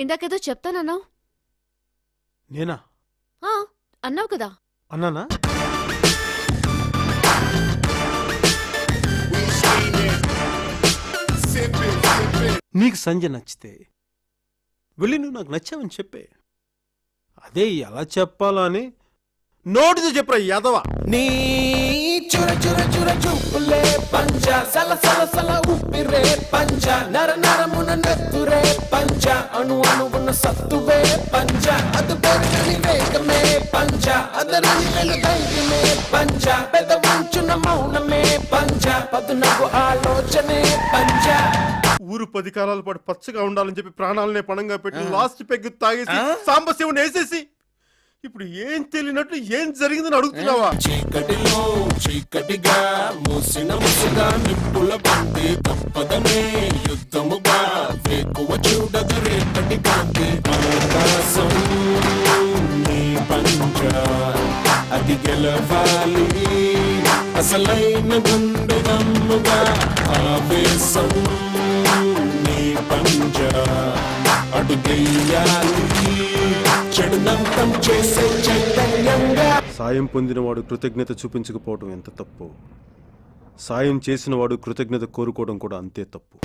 ఇందాకేదో చెప్తానన్నావు. నేనా? అన్నావు కదా. అన్నానా? నీకు సంజయ్ నచ్చితే వెళ్ళి నువ్వు నాకు నచ్చావని చెప్పే. అదే ఎలా చెప్పాలా అని నోటితో చెప్పరా యాదవా. నీ చుర చుర చుర చూపులే పంచ సల సల సల ఉప్పిరే పంచ నర నరమున నెత్తురే పంచ అణు అణువున సత్తువే పంచ అది పెరగని వేగమే పంచ అదరని ధైర్యమే పంచ పెద ఉంచున మౌనమే పంచ పదునగు ఆలోచనే పంచ. ఊరు 10 కాలాల పాటు పచ్చగా ఉండాలని చెప్పి ప్రాణాలనే పణంగా పెట్టి లాస్ట్ పెగ్గు తాగేసి సాంబశివుని వేసేసి ఇప్పుడు ఏం తెలియనట్లు ఏం జరిగిందని అడుగుతున్నావా? చీకటిలో చీకటిగా మూసిన ముసుగా నిప్పుల బండి తప్పదనే యుద్ధముగా వేకువ చూడదు రేపటి కాంతి ఆకాశం నీ పంచ అది గెలవాలి అసలైన గుండె దమ్ముగా ఆవేశం నీ పంచ అడుగెయ్యాలి చెడునంతం చేసే చైతన్యంగా. సాయం పొందినవాడు కృతజ్ఞత చూపించకపోవడం ఎంత తప్పు, సాయం చేసినవాడు కృతజ్ఞత కోరుకోవడం కూడా అంతే తప్పు.